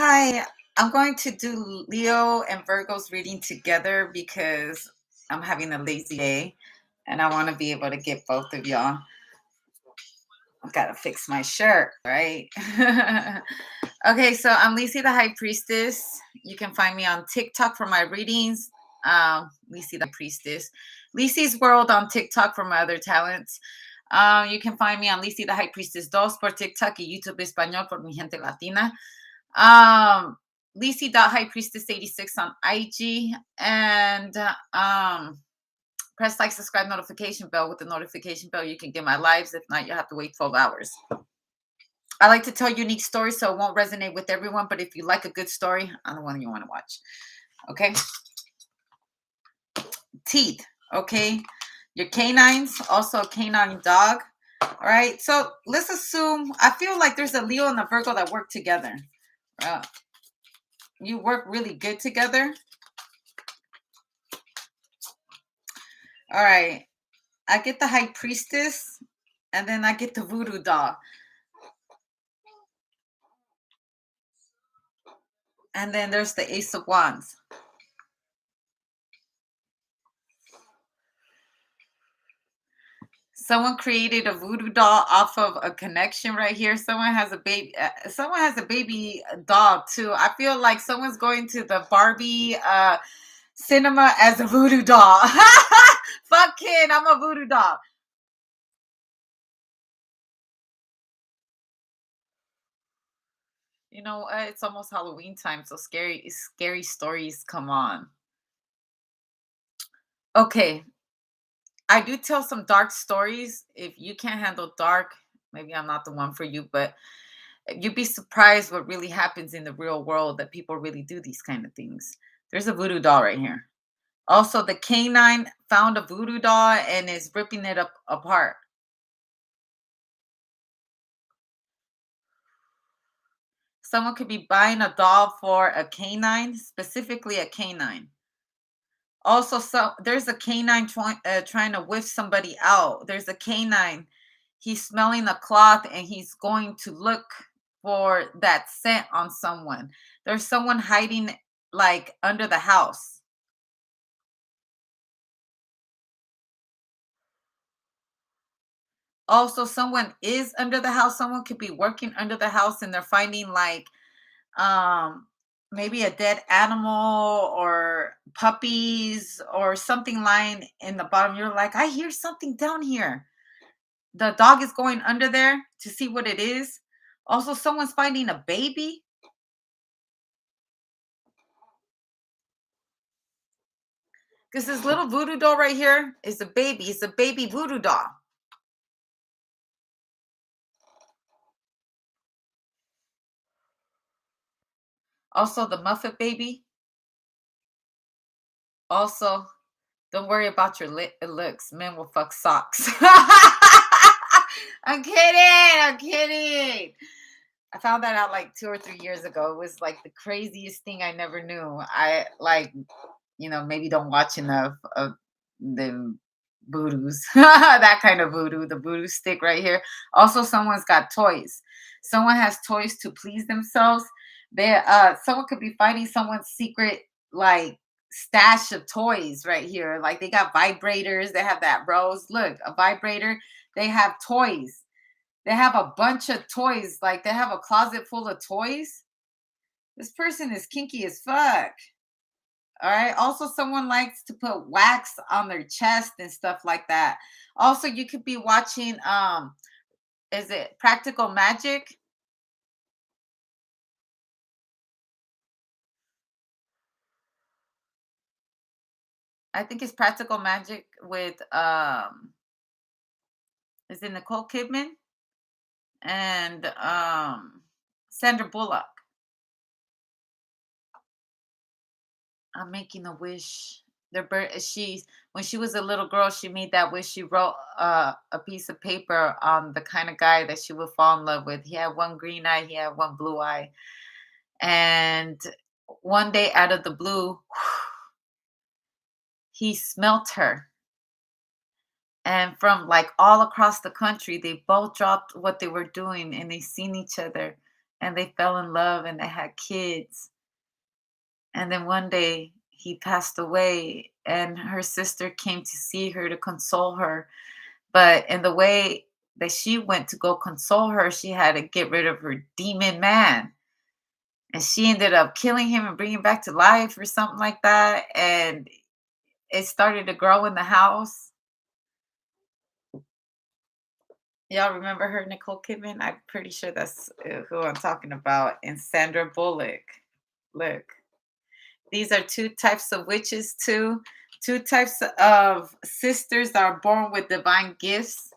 Hi, I'm going to do Leo and Virgo's reading together because I'm having a lazy day and I want to be able to get both of y'all. I've got to fix my shirt, right? Okay, so I'm Lisi the High Priestess. You can find me on TikTok for my readings. Lisi the Priestess. Lisi's World on TikTok for my other talents. You can find me on Lisi the High Priestess 2 por TikTok y YouTube Español por mi gente latina. Um, Lisi.highpriestess86 on IG and press like, subscribe, notification bell. With the notification bell, you can get my lives. If not, you have to wait 12 hours. I like to tell unique stories, so it won't resonate with everyone. But if you like a good story, I'm the one you want to watch. Okay. Teeth. Okay. Your canines, also a canine dog. All right. So let's assume, I feel like there's a Leo and a Virgo that work together. You work really good together. All right. I get the High Priestess, and then I get the Voodoo Doll. And then there's the Ace of Wands. Someone created a voodoo doll off of a connection right here. Someone has a baby. Someone has a baby doll too. I feel like someone's going to the Barbie cinema as a voodoo doll. Fuck kid, I'm a voodoo doll. You know, it's almost Halloween time, so scary stories come on. Okay, I do tell some dark stories. If you can't handle dark, maybe I'm not the one for you, but you'd be surprised what really happens in the real world, that people really do these kind of things. There's a voodoo doll right here. Also, the canine found a voodoo doll and is ripping it up apart. Someone could be buying a doll for a canine, specifically a canine. Also, there's a canine trying to whiff somebody out. There's a canine. He's smelling a cloth and he's going to look for that scent on someone. There's someone hiding like under the house. Also, someone is under the house. Someone could be working under the house and they're finding like um maybe a dead animal or puppies or something lying in the bottom. You're like, I hear something down here. The dog is going under there to see what it is. Also, someone's finding a baby. Because this little voodoo doll right here is a baby. It's a baby voodoo doll. Also, the Muffet baby. Also, don't worry about your looks. Men will fuck socks. I'm kidding. I'm kidding. I found that out like 2 or 3 years ago. It was like the craziest thing I never knew. I like, maybe don't watch enough of the voodoos. That kind of voodoo, the voodoo stick right here. Also, someone's got toys. Someone has toys to please themselves. Someone could be finding someone's secret like stash of toys right here. Like they got vibrators, they have that rose. Look, a vibrator, they have toys. They have a bunch of toys. Like they have a closet full of toys. This person is kinky as fuck. All right. Also, someone likes to put wax on their chest and stuff like that. Also, you could be watching is it Practical Magic? I think it's Practical Magic with is it Nicole Kidman and Sandra Bullock. I'm making a wish. She when she was a little girl, she made that wish. She wrote a piece of paper on the kind of guy that she would fall in love with. He had one green eye, he had one blue eye, and one day out of the blue, he smelt her. And from like all across the country, they both dropped what they were doing and they seen each other and they fell in love and they had kids. And then one day he passed away, and her sister came to see her to console her. But in the way that she went to go console her, she had to get rid of her demon man. And she ended up killing him and bringing him back to life or something like that. And it started to grow in the house. Y'all remember her, Nicole Kidman? I'm pretty sure that's who I'm talking about. And Sandra Bullock. Look, these are two types of witches, too. Two types of sisters that are born with divine gifts.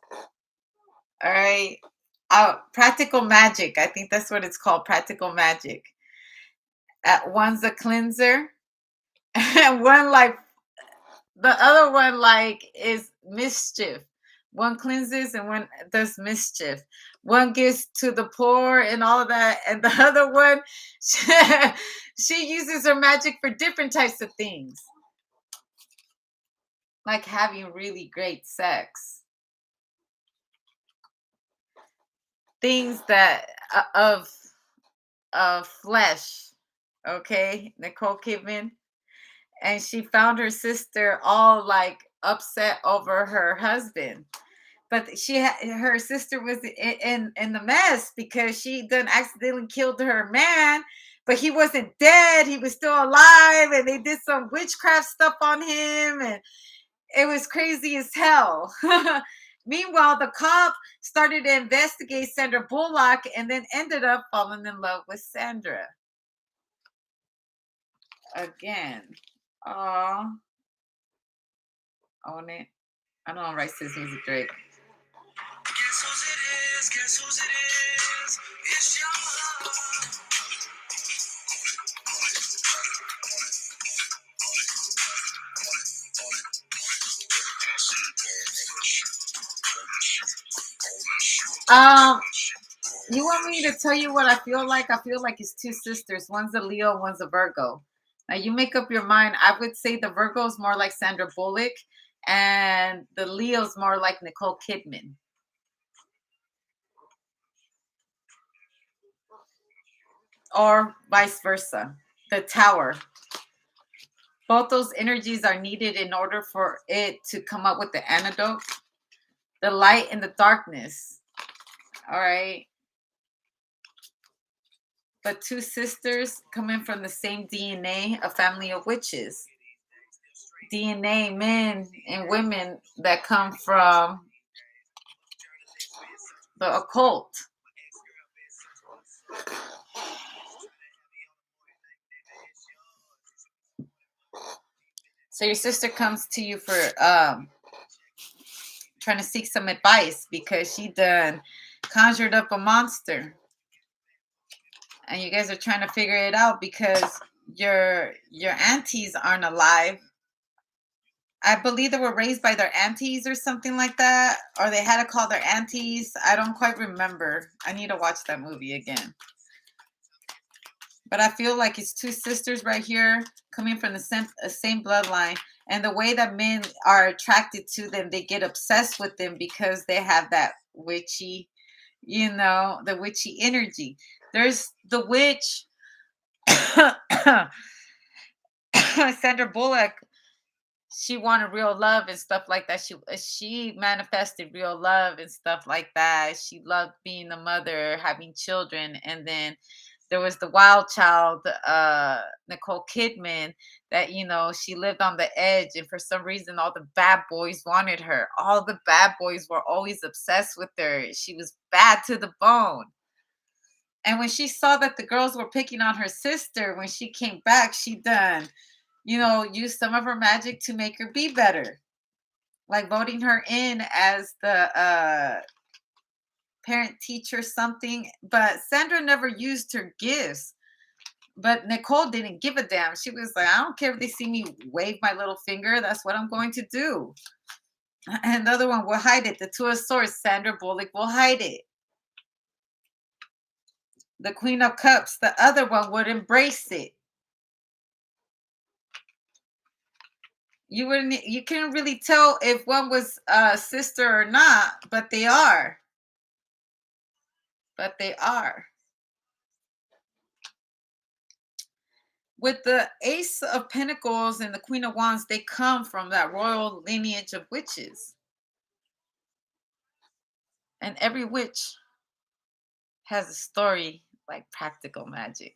All right. Practical magic. I think that's what it's called. Practical magic. One's a cleanser, and one like the other one like is mischief. One cleanses and one does mischief. One gives to the poor and all of that, and the other one she uses her magic for different types of things, like having really great sex, things that of flesh. Okay, Nicole Kidman, and she found her sister all like upset over her husband, but her sister was in the mess because she done accidentally killed her man, but he wasn't dead, he was still alive, and they did some witchcraft stuff on him, and it was crazy as hell. Meanwhile, the cop started to investigate Sandra Bullock and then ended up falling in love with Sandra again. Oh, own it. I don't write his music, Drake. Guess whose it is? Guess whose it is? It's your you want me to tell you what I feel like? I feel like it's two sisters. One's a Leo, one's a Virgo. Now you make up your mind. I would say the Virgo's more like Sandra Bullock, and the Leo's more like Nicole Kidman. Or vice versa. The Tower. Both those energies are needed in order for it to come up with the antidote. The light and the darkness. All right. But two sisters coming from the same DNA, a family of witches. DNA, men and women that come from the occult. So your sister comes to you for trying to seek some advice because she done conjured up a monster, and you guys are trying to figure it out because your aunties aren't alive. I believe they were raised by their aunties or something like that, or they had to call their aunties. I don't quite remember. I need to watch that movie again. But I feel like it's two sisters right here coming from the same bloodline. And the way that men are attracted to them, they get obsessed with them because they have that witchy, the witchy energy. There's the witch, Sandra Bullock. She wanted real love and stuff like that. She manifested real love and stuff like that. She loved being a mother, having children, and then there was the wild child, Nicole Kidman, that she lived on the edge, and for some reason, all the bad boys wanted her. All the bad boys were always obsessed with her. She was bad to the bone. And when she saw that the girls were picking on her sister, when she came back, she done use some of her magic to make her be better, like voting her in as the parent teacher something. But Sandra never used her gifts, but Nicole didn't give a damn. She was like, I don't care if they see me wave my little finger, that's what I'm going to do. And the other one will hide it. The Two of Swords, Sandra Bullock will hide it. The Queen of Cups, the other one would embrace it. You can't really tell if one was a sister or not, but they are. with the Ace of Pentacles and the Queen of Wands, they come from that royal lineage of witches. And every witch has a story like practical magic.